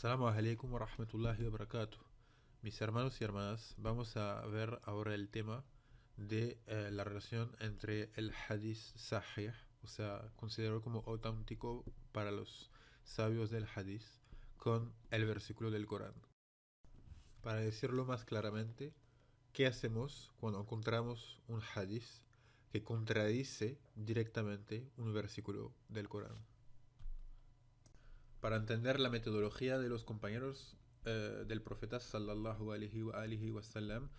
Assalamu alaikum wa rahmatullahi wa barakatuh. Mis hermanos y hermanas, vamos a ver ahora el tema de la relación entre el hadith sahih, o sea, considerado como auténtico para los sabios del hadith, con el versículo del Corán. Para decirlo más claramente, ¿qué hacemos cuando encontramos un hadith que contradice directamente un versículo del Corán? Para entender la metodología de los compañeros del profeta sallallahu alaihi wa sallam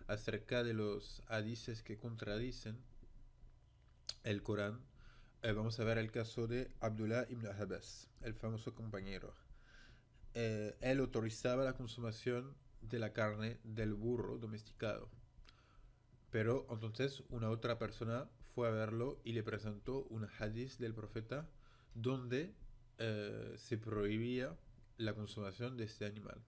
acerca de los hadices que contradicen el Corán, vamos a ver el caso de Abdullah ibn Abbas, el famoso compañero. Él autorizaba la consumación de la carne del burro domesticado, pero entonces una otra persona fue a verlo y le presentó un hadith del profeta donde se prohibía la consumación de este animal.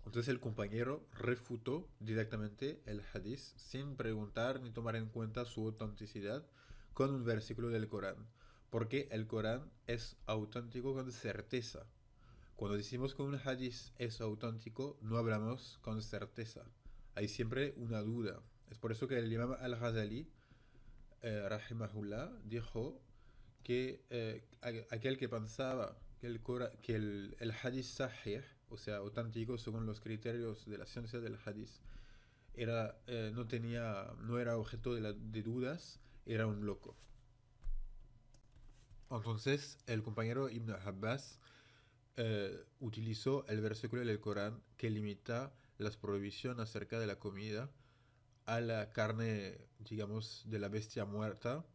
Entonces el compañero refutó directamente el hadith sin preguntar ni tomar en cuenta su autenticidad con un versículo del Corán, porque el Corán es auténtico con certeza. Cuando decimos que un hadith es auténtico, no hablamos con certeza. Hay siempre una duda. Es por eso que el imam al-Ghazali, rahimahullah, dijo que aquel que pensaba que el hadith sahih, o sea, auténtico según los criterios de la ciencia del hadith, no era objeto de dudas, era un loco. Entonces, el compañero Ibn Abbas utilizó el versículo del Corán que limita las prohibiciones acerca de la comida a la carne, digamos, de la bestia muerta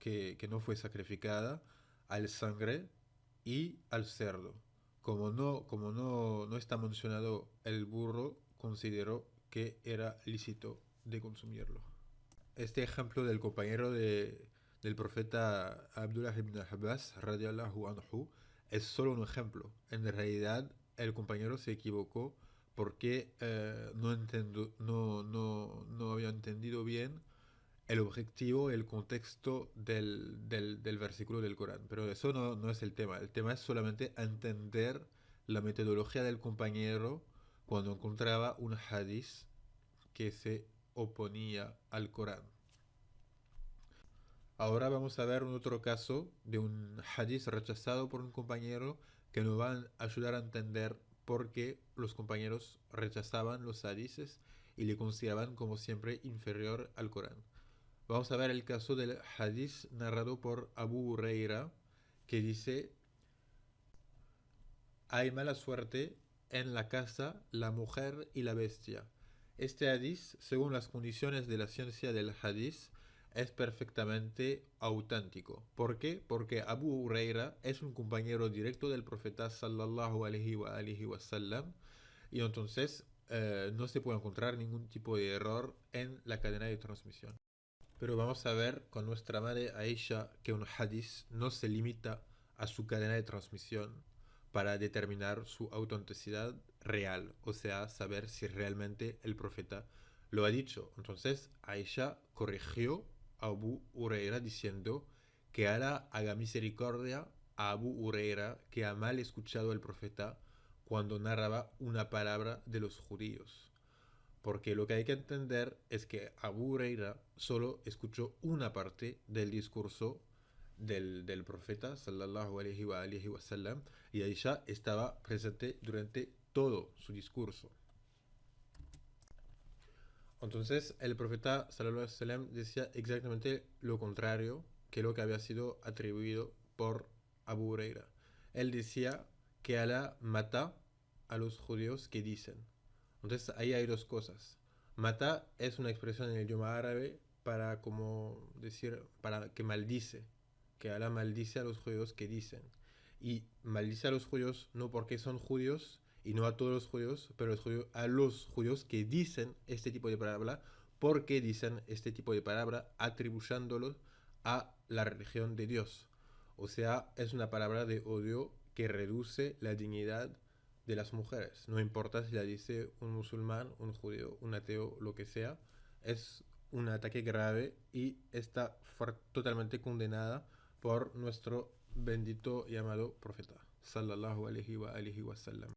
que no fue sacrificada, al sangre y al cerdo. Como no está mencionado el burro, consideró que era lícito de consumirlo. Este ejemplo del compañero del profeta Abdullah ibn Abbas, radiallahu anhu, es solo un ejemplo. En realidad, el compañero se equivocó porque no había entendido bien el objetivo, el contexto del versículo del Corán. Pero eso no es el tema. El tema es solamente entender la metodología del compañero cuando encontraba un hadith que se oponía al Corán. Ahora vamos a ver un otro caso de un hadith rechazado por un compañero que nos va a ayudar a entender por qué los compañeros rechazaban los hadiths y le consideraban como siempre inferior al Corán. Vamos a ver el caso del hadith narrado por Abu Huraira que dice: hay mala suerte en la casa, la mujer y la bestia. Este hadith, según las condiciones de la ciencia del hadith, es perfectamente auténtico. ¿Por qué? Porque Abu Huraira es un compañero directo del profeta sallallahu alaihi wa sallam, y entonces no se puede encontrar ningún tipo de error en la cadena de transmisión. Pero vamos a ver con nuestra madre Aisha que un hadith no se limita a su cadena de transmisión para determinar su autenticidad real, o sea, saber si realmente el profeta lo ha dicho. Entonces Aisha corrigió a Abu Huraira diciendo que Allah haga misericordia a Abu Huraira que ha mal escuchado al profeta cuando narraba una palabra de los judíos. Porque lo que hay que entender es que Abu Huraira solo escuchó una parte del discurso del profeta sallallahu alaihi wa sallam, y Aisha estaba presente durante todo su discurso. Entonces el profeta sallallahu alaihi wa sallam decía exactamente lo contrario que lo que había sido atribuido por Abu Huraira. Él decía que Allah mata a los judíos que dicen. Entonces ahí hay dos cosas. Mata es una expresión en el idioma árabe para como decir, para que maldice, que Allah maldice a los judíos que dicen. Y maldice a los judíos no porque son judíos y no a todos los judíos, pero a los judíos que dicen este tipo de palabra, porque dicen este tipo de palabra atribuyéndolo a la religión de Dios. O sea, es una palabra de odio que reduce la dignidad de las mujeres. No importa si la dice un musulmán, un judío, un ateo, lo que sea, es un ataque grave y está totalmente condenada por nuestro bendito y amado profeta sallallahu alayhi wa sallam.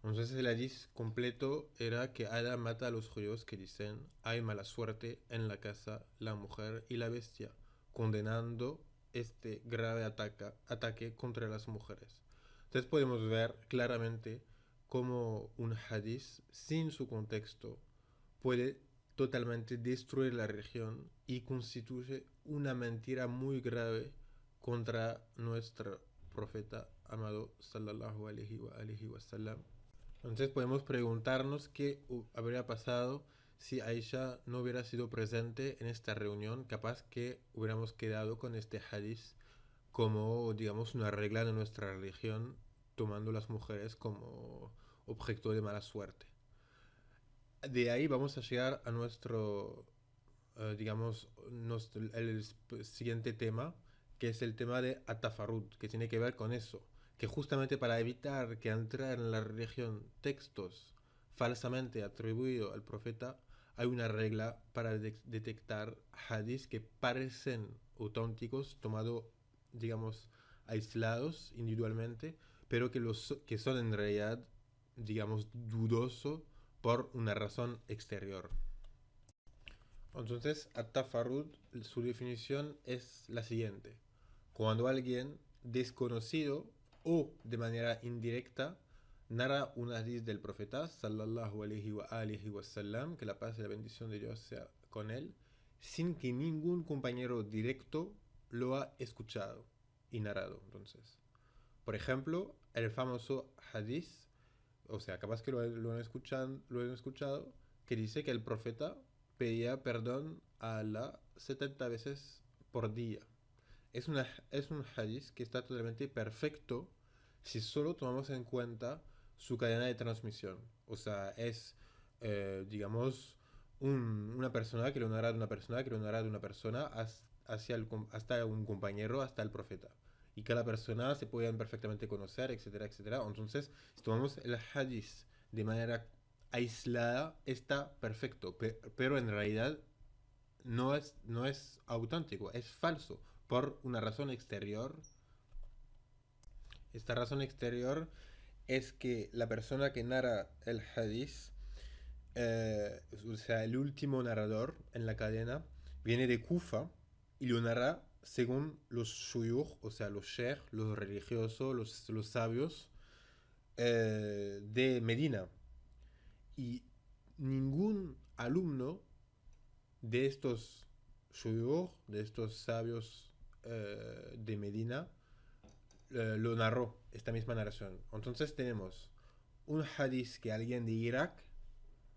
Entonces el hadith completo era que Allah mata a los judíos que dicen hay mala suerte en la casa, la mujer y la bestia, condenando este grave ataque contra las mujeres. Entonces podemos ver claramente cómo un hadith sin su contexto puede totalmente destruir la religión y constituye una mentira muy grave contra nuestro profeta amado sallallahu alayhi wa sallam. Entonces podemos preguntarnos qué habría pasado si Aisha no hubiera sido presente en esta reunión, capaz que hubiéramos quedado con este hadith como, digamos, una regla de nuestra religión, tomando las mujeres como objeto de mala suerte. De ahí vamos a llegar a nuestro, digamos, el siguiente tema, que es el tema de Atafarut, que tiene que ver con eso, que justamente para evitar que entrar en la religión textos falsamente atribuidos al profeta, hay una regla para detectar hadiths que parecen auténticos, tomados, digamos, aislados individualmente, pero que son en realidad, digamos, dudosos por una razón exterior. Entonces, At-Tafarrud, su definición es la siguiente. Cuando alguien desconocido o de manera indirecta narra un hadith del profeta, sallallahu alayhi wa sallam, que la paz y la bendición de Dios sea con él, sin que ningún compañero directo lo ha escuchado y narrado. Entonces, por ejemplo, el famoso hadith, o sea, capaz que lo han escuchado, que dice que el profeta pedía perdón a Allah 70 veces por día. Es un hadith que está totalmente perfecto si solo tomamos en cuenta su cadena de transmisión. O sea, es, digamos, una persona que lo narra de una persona, que lo narra de una persona hasta un compañero, hasta el profeta. Y cada persona se pueden perfectamente conocer, etcétera, etcétera. Entonces, si tomamos el hadith de manera aislada, está perfecto. Pero en realidad no es auténtico, es falso por una razón exterior. Esta razón exterior es que la persona que narra el hadith, o sea, el último narrador en la cadena, viene de Kufa y lo narra según los shuyukh, o sea, los sheikh, los religiosos, los sabios de Medina. Y ningún alumno de estos shuyukh, de estos sabios de Medina, lo narró, esta misma narración. Entonces tenemos un hadith que alguien de Irak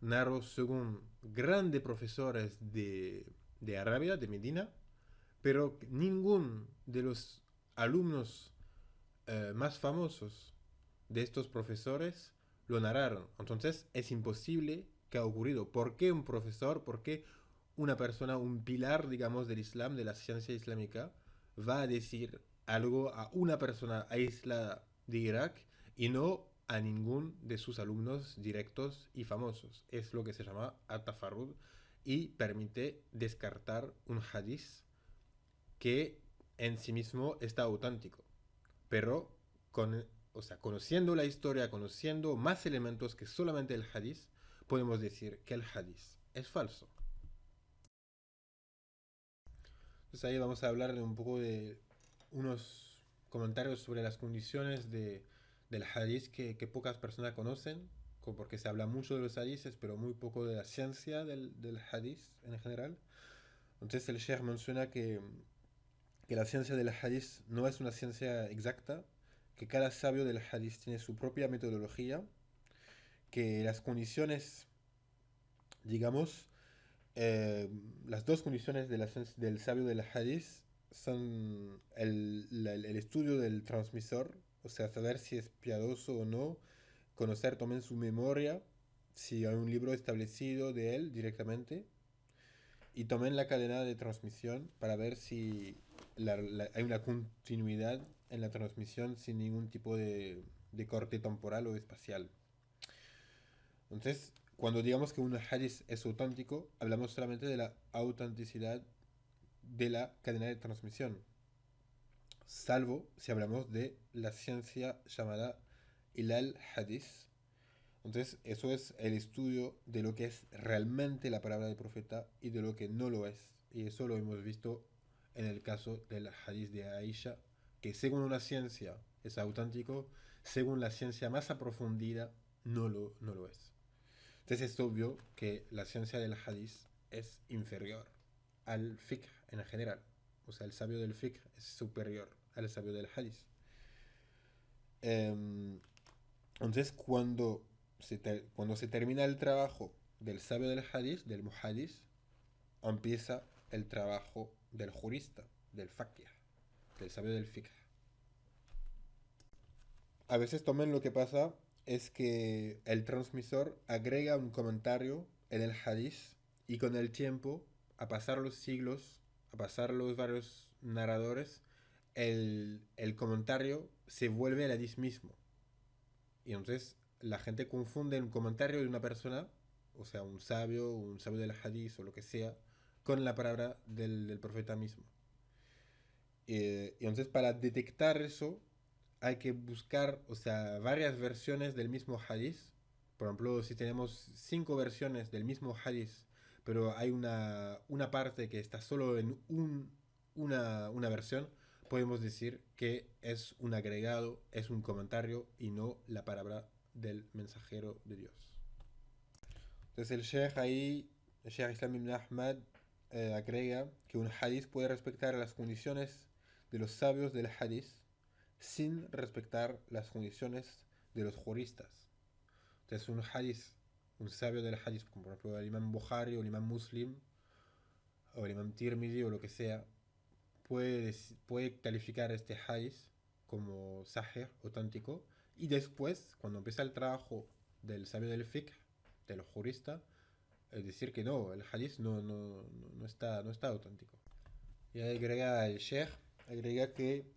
narró según grandes profesores de Arabia, de Medina, pero ningún de los alumnos más famosos de estos profesores lo narraron. Entonces es imposible que ha ocurrido. ¿Por qué un profesor, por qué una persona, un pilar, digamos, del Islam, de la ciencia islámica, va a decir algo a una persona aislada de Irak y no a ningún de sus alumnos directos y famosos? Es lo que se llama atafarrud y permite descartar un hadith que en sí mismo está auténtico, pero con, o sea, conociendo la historia, conociendo más elementos que solamente el hadith, podemos decir que el hadith es falso. Entonces ahí vamos a hablar de un poco de unos comentarios sobre las condiciones del hadith que pocas personas conocen, porque se habla mucho de los hadiths, pero muy poco de la ciencia del hadith en general. Entonces el Sheikh menciona que la ciencia del hadith no es una ciencia exacta, que cada sabio del hadith tiene su propia metodología, que las condiciones, digamos, las dos condiciones del sabio del hadith son el estudio del transmisor, o sea, saber si es piadoso o no, conocer también su memoria, si hay un libro establecido de él directamente, y también la cadena de transmisión para ver si hay una continuidad en la transmisión sin ningún tipo de corte temporal o espacial. Entonces, cuando digamos que un hadith es auténtico, hablamos solamente de la autenticidad de la cadena de transmisión. salvo si hablamos de la ciencia llamada Ilal Hadith. Entonces, eso es el estudio de lo que es realmente la palabra del profeta y de lo que no lo es. Y eso lo hemos visto en el caso del Hadith de Aisha, que según una ciencia es auténtico, según la ciencia más aprofundida no lo es. Entonces es obvio que la ciencia del Hadith es inferior al fiqh en general. O sea, el sabio del fiqh es superior al sabio del Hadith. Em, entonces, cuando se termina el trabajo del sabio del Hadith, del Muhadith, empieza el trabajo del jurista, del faqih, del sabio del fiqh. A veces también lo que pasa es que el transmisor agrega un comentario en el hadith y con el tiempo, a pasar los siglos, a pasar los varios narradores, el comentario se vuelve el hadith mismo. Y entonces la gente confunde un comentario de una persona, o sea, un sabio del hadith o lo que sea, con la palabra del profeta mismo. Y entonces para detectar eso hay que buscar, o sea, varias versiones del mismo hadith. Por ejemplo, si tenemos 5 versiones del mismo hadith, pero hay una parte que está solo en una versión, podemos decir que es un agregado, es un comentario y no la palabra del mensajero de Dios. Entonces el Sheikh ahí, el Sheikh Islam ibn Ahmad, agrega que un hadith puede respetar las condiciones de los sabios del hadith sin respetar las condiciones de los juristas. Entonces un hadith, un sabio del hadith, como por ejemplo el imam Bukhari o el imam Muslim o el imam Tirmidhi o lo que sea, puede calificar este hadith como sahih, auténtico, y después, cuando empieza el trabajo del sabio del fiqh, del jurista, es decir que no, el hadith no está auténtico. Y agrega el sheikh, agrega que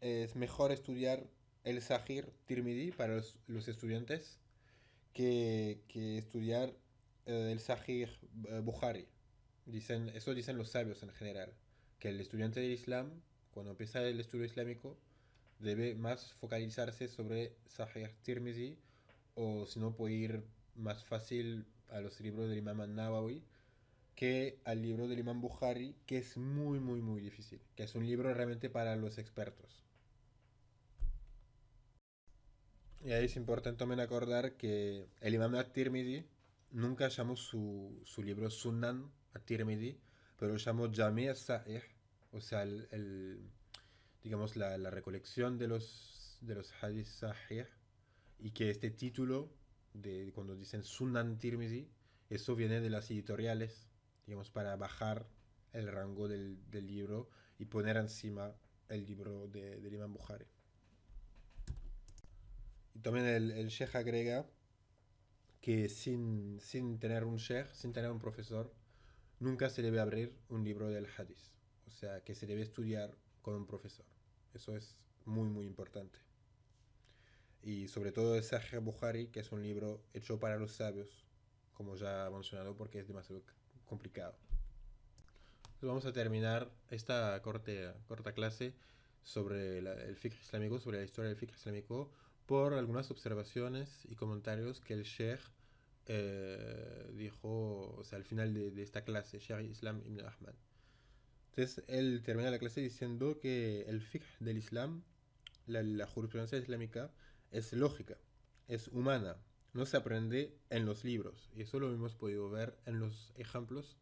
es mejor estudiar el Sahih Tirmidhi para los estudiantes que estudiar el Sahih Bukhari. Eso dicen los sabios en general, que el estudiante del Islam, cuando empieza el estudio islámico, debe más focalizarse sobre Sahih Tirmidhi, o si no puede ir más fácil a los libros del Imam al-Nawawi que al libro del Imam Bukhari, que es muy difícil, que es un libro realmente para los expertos. Y ahí es importante también acordar que el Imam at-Tirmidhi nunca llamó su libro Sunan at-Tirmidhi, pero llamó Jami' as-Sahih, o sea, digamos la recolección de los hadith sahih, y que este título, de cuando dicen Sunan Tirmidhi, eso viene de las editoriales, digamos, para bajar el rango del libro y poner encima el libro del Imam Bukhari. Y también el sheikh agrega que sin tener un sheikh, sin tener un profesor, nunca se debe abrir un libro del hadith. O sea, que se debe estudiar con un profesor. Eso es muy importante. Y sobre todo el Sahih Bukhari, que es un libro hecho para los sabios, como ya he mencionado, porque es demasiado complicado. Entonces vamos a terminar esta corta clase sobre el fiqh islámico, sobre la historia del fiqh islámico, por algunas observaciones y comentarios que el sheikh dijo, o sea, al final de esta clase, Sheikh Islam ibn Ahmad. Entonces él termina la clase diciendo que el fiqh del Islam, la jurisprudencia islámica, es lógica, es humana, no se aprende en los libros. Y eso lo hemos podido ver en los ejemplos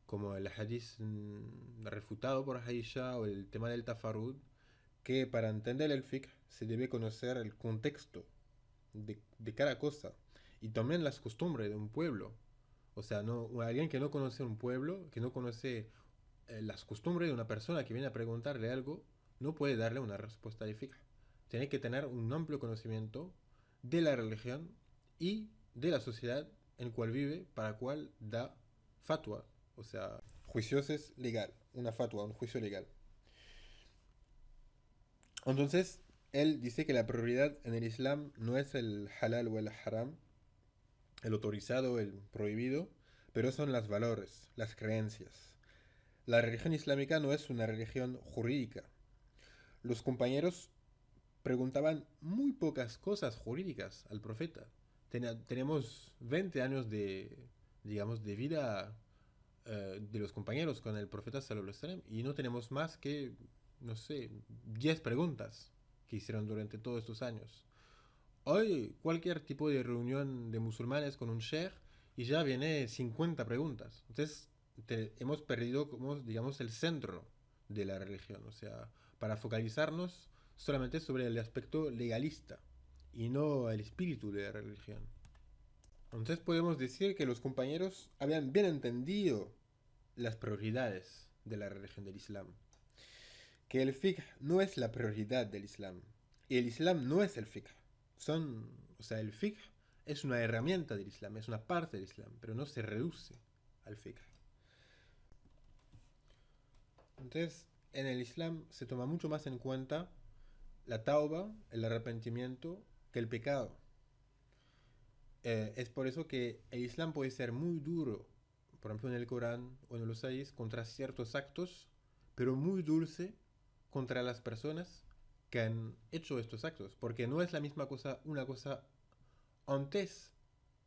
como el hadith refutado por Aisha o el tema del tafarud, que para entender el fiqh se debe conocer el contexto de cada cosa y también las costumbres de un pueblo. O sea, alguien que no conoce un pueblo, que no conoce las costumbres de una persona que viene a preguntarle algo, no puede darle una respuesta de fiqh. Tiene que tener un amplio conocimiento de la religión y de la sociedad en cual vive, para cual da fatwa, o sea, juicios es legal, una fatwa, un juicio legal. Entonces, él dice que la prioridad en el Islam no es el halal o el haram, el autorizado, el prohibido, pero son los valores, las creencias. La religión islámica no es una religión jurídica, los compañeros preguntaban muy pocas cosas jurídicas al profeta. Tenemos 20 años digamos, de vida de los compañeros con el profeta sallallahu alaihi wasallam y no tenemos más que, no sé, 10 preguntas que hicieron durante todos estos años. Hoy cualquier tipo de reunión de musulmanes con un sheikh y ya viene 50 preguntas. Entonces hemos perdido, como digamos, el centro de la religión. O sea, para focalizarnos solamente sobre el aspecto legalista y no el espíritu de la religión. Entonces podemos decir que los compañeros habían bien entendido las prioridades de la religión del Islam. Que el fiqh no es la prioridad del Islam. Y el Islam no es el fiqh. O sea, el fiqh es una herramienta del Islam, es una parte del Islam, pero no se reduce al fiqh. Entonces, en el Islam se toma mucho más en cuenta la tauba, el arrepentimiento, que el pecado. Es por eso que el Islam puede ser muy duro, por ejemplo en el Corán o en los hadís, contra ciertos actos, pero muy dulce contra las personas que han hecho estos actos, porque no es la misma cosa una cosa antes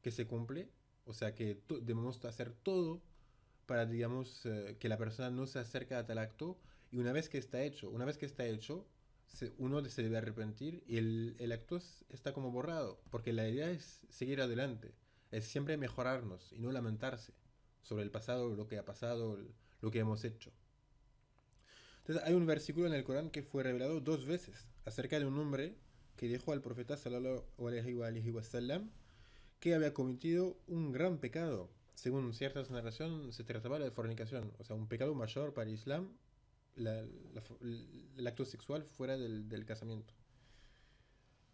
que se cumple, o sea que debemos hacer todo para, digamos, que la persona no se acerque a tal acto, y una vez que está hecho, uno se debe arrepentir y el acto está como borrado, porque la idea es seguir adelante, es siempre mejorarnos y no lamentarse sobre el pasado, lo que ha pasado, lo que hemos hecho. Entonces hay un versículo en el Corán que fue revelado 2 veces acerca de un hombre que dijo al profeta sallallahu alaihi wasallam que había cometido un gran pecado. Según ciertas narraciones se trataba de fornicación, o sea, un pecado mayor para el Islam, el acto sexual fuera del casamiento.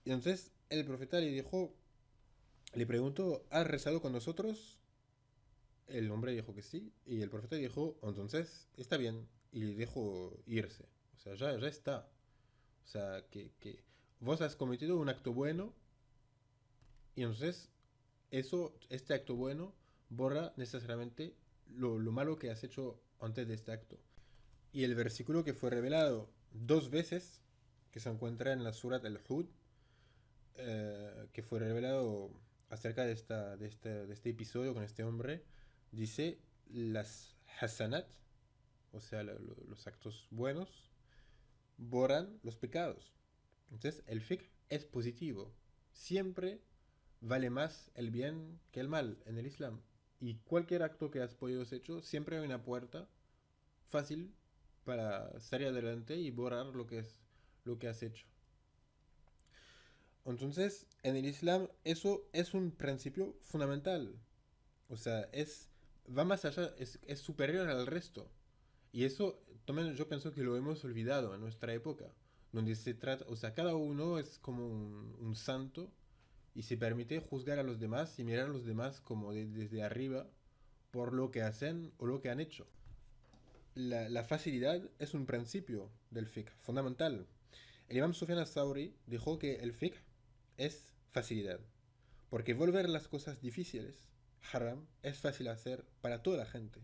Y entonces el profeta le preguntó, ¿has rezado con nosotros? El hombre dijo que sí, y el profeta dijo, entonces está bien, y le dejó irse. O sea, ya está. O sea, que vos has cometido un acto bueno, y entonces este acto bueno borra necesariamente lo malo que has hecho antes de este acto. Y el versículo que fue revelado 2 veces, que se encuentra en la Surat al-Hud, que fue revelado acerca de este episodio con este hombre, dice las hasanat, o sea, los actos buenos, borran los pecados. Entonces, el fiqh es positivo. Siempre vale más el bien que el mal en el Islam. Y cualquier acto que has podido hacer hecho, siempre hay una puerta fácil para salir adelante y borrar lo que has hecho. Entonces, en el Islam eso es un principio fundamental. O sea, va más allá, es superior al resto. Y eso también yo pienso que lo hemos olvidado en nuestra época, donde se trata, o sea, cada uno es como un santo y se permite juzgar a los demás y mirar a los demás como desde arriba por lo que hacen o lo que han hecho. La facilidad es un principio del fiqh, fundamental. El imam Sufyan al-Thawri dijo que el fiqh es facilidad, porque volver las cosas difíciles, haram, es fácil hacer para toda la gente.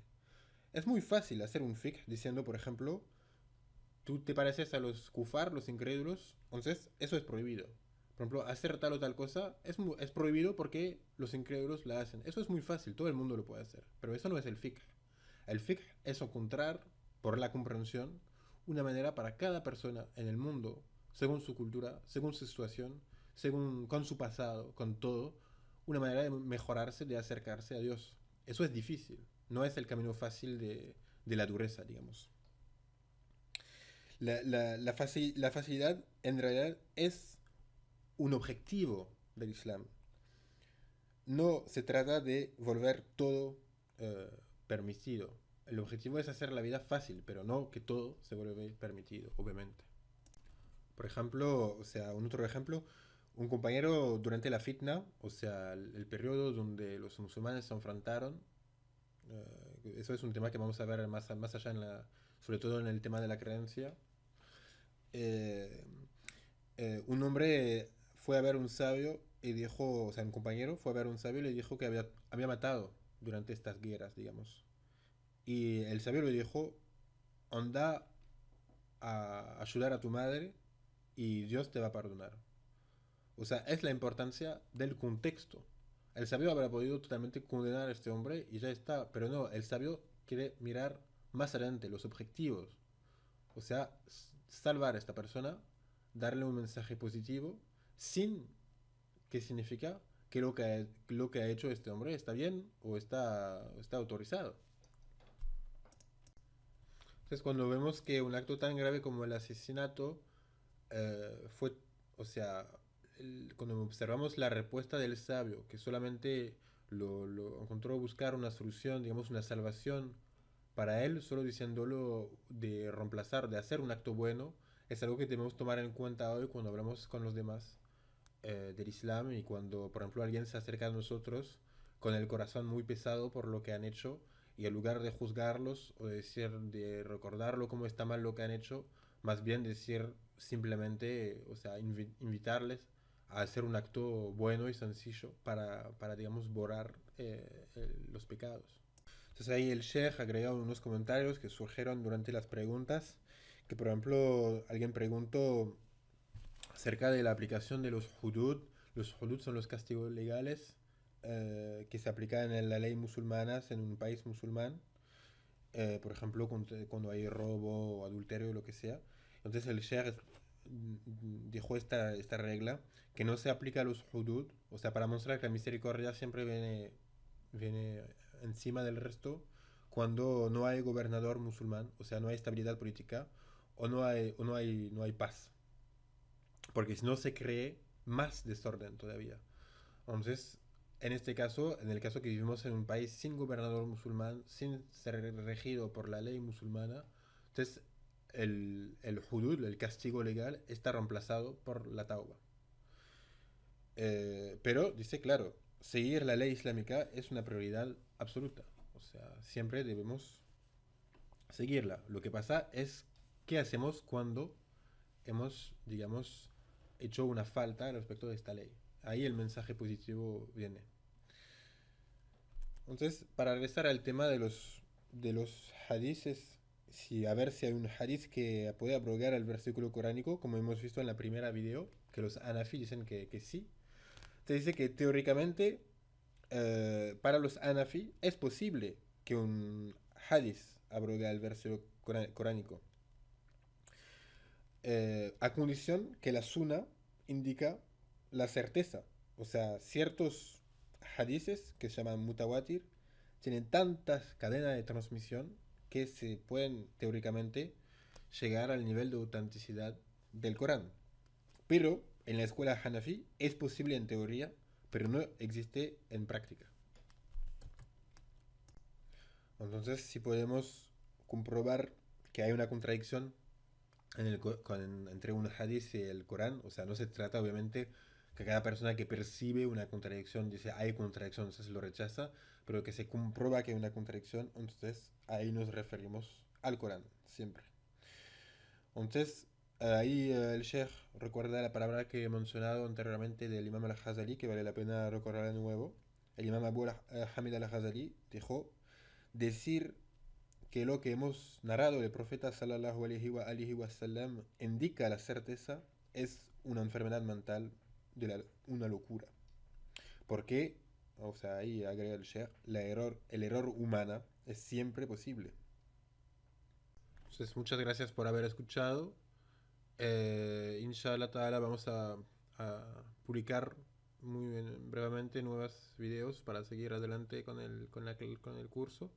Es muy fácil hacer un fiqh diciendo, por ejemplo, tú te pareces a los kufar, los incrédulos, entonces eso es prohibido. Por ejemplo, hacer tal o tal cosa es prohibido porque los incrédulos la hacen. Eso es muy fácil, todo el mundo lo puede hacer. Pero eso no es el fiqh. El fiqh es encontrar, por la comprensión, una manera para cada persona en el mundo, según su cultura, según su situación, con su pasado, con todo, una manera de mejorarse, de acercarse a Dios. Eso es difícil, no es el camino fácil de la dureza, digamos. La facilidad en realidad es un objetivo del Islam. No se trata de volver todo eh, permitido. El objetivo es hacer la vida fácil, pero no que todo se vuelva permitido, obviamente. Por ejemplo, o sea, un otro ejemplo, un compañero durante la fitna, o sea, el periodo donde los musulmanes se enfrentaron, eso es un tema que vamos a ver más allá, sobre todo en el tema de la creencia. Eh, un hombre fue a ver un sabio y dijo, o sea, un compañero fue a ver un sabio y le dijo que había matado durante estas guerras, digamos. Y el sabio le dijo, anda a ayudar a tu madre y Dios te va a perdonar. O sea, es la importancia del contexto. El sabio habrá podido totalmente condenar a este hombre y ya está, pero no, el sabio quiere mirar más adelante, los objetivos. O sea, salvar a esta persona, darle un mensaje positivo, sin que significa que lo que ha hecho este hombre está bien o está autorizado. Entonces, cuando vemos que un acto tan grave como el asesinato fue, o sea, cuando observamos la respuesta del sabio, que solamente lo encontró buscar una solución, digamos, una salvación para él, solo diciéndolo de reemplazar, de hacer un acto bueno, es algo que debemos tomar en cuenta hoy cuando hablamos con los demás del Islam y cuando, por ejemplo, alguien se acerca a nosotros con el corazón muy pesado por lo que han hecho y en lugar de juzgarlos o de decir, de recordarlo como está mal lo que han hecho, más bien decir simplemente, o sea, invitarles a hacer un acto bueno y sencillo para digamos, borrar los pecados. Entonces ahí el Sheikh agregó unos comentarios que surgieron durante las preguntas, que por ejemplo alguien preguntó acerca de la aplicación de los hudud. Los hudud son los castigos legales que se aplican en la ley musulmana en un país musulmán. Por ejemplo, cuando hay robo o adulterio o lo que sea. Entonces el Sheikh dijo esta regla que no se aplica a los hudud, o sea, para mostrar que la misericordia siempre viene encima del resto cuando no hay gobernador musulmán, o sea, no hay estabilidad política no hay paz porque si no se cree más desorden todavía. Entonces, en este caso, en el caso que vivimos en un país sin gobernador musulmán, sin ser regido por la ley musulmana, entonces el hudud, el castigo legal, está reemplazado por la tauba. Pero dice, claro, seguir la ley islámica es una prioridad absoluta. O sea, siempre debemos seguirla. Lo que pasa es qué hacemos cuando hemos, digamos, hecho una falta respecto de esta ley. Ahí el mensaje positivo viene. Entonces, para regresar al tema de los hadices, a ver si hay un hadith que puede abrogar el versículo coránico, como hemos visto en la primera video, que los Hanafi dicen que sí. Te dice que teóricamente, para los Hanafi, es posible que un hadith abrogue el versículo coránico. A condición que la suna indica la certeza. O sea, ciertos hadices que se llaman mutawatir tienen tantas cadenas de transmisión que se pueden teóricamente llegar al nivel de autenticidad del Corán. Pero en la escuela Hanafi es posible en teoría, pero no existe en práctica. Entonces, si podemos comprobar que hay una contradicción entre un hadith y el Corán, o sea, no se trata obviamente que cada persona que percibe una contradicción dice hay contradicción, entonces lo rechaza, pero que se comprueba que hay una contradicción, entonces ahí nos referimos al Corán, siempre. Entonces, ahí el Sheikh recuerda la palabra que he mencionado anteriormente del Imam al-Ghazali, que vale la pena recordar de nuevo. El Imam Abu Hamid al-Ghazali dijo, decir que lo que hemos narrado del profeta sallallahu alaihi wa sallam indica la certeza es una enfermedad mental, una locura. Porque, o sea, ahí agrega el Sheikh, el error humana es siempre posible. Entonces, muchas gracias por haber escuchado. Inshallah ta'ala vamos a publicar brevemente nuevos videos para seguir adelante con el curso.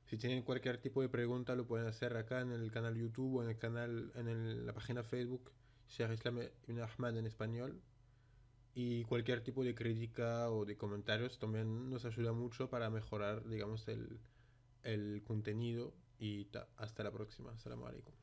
Si tienen cualquier tipo de pregunta lo pueden hacer acá en el canal YouTube o en el canal, la página Facebook Sheikh Islam Ibn Ahmad en español. Y cualquier tipo de crítica o de comentarios también nos ayuda mucho para mejorar, digamos, el contenido. Y hasta la próxima. Assalamu alaikum.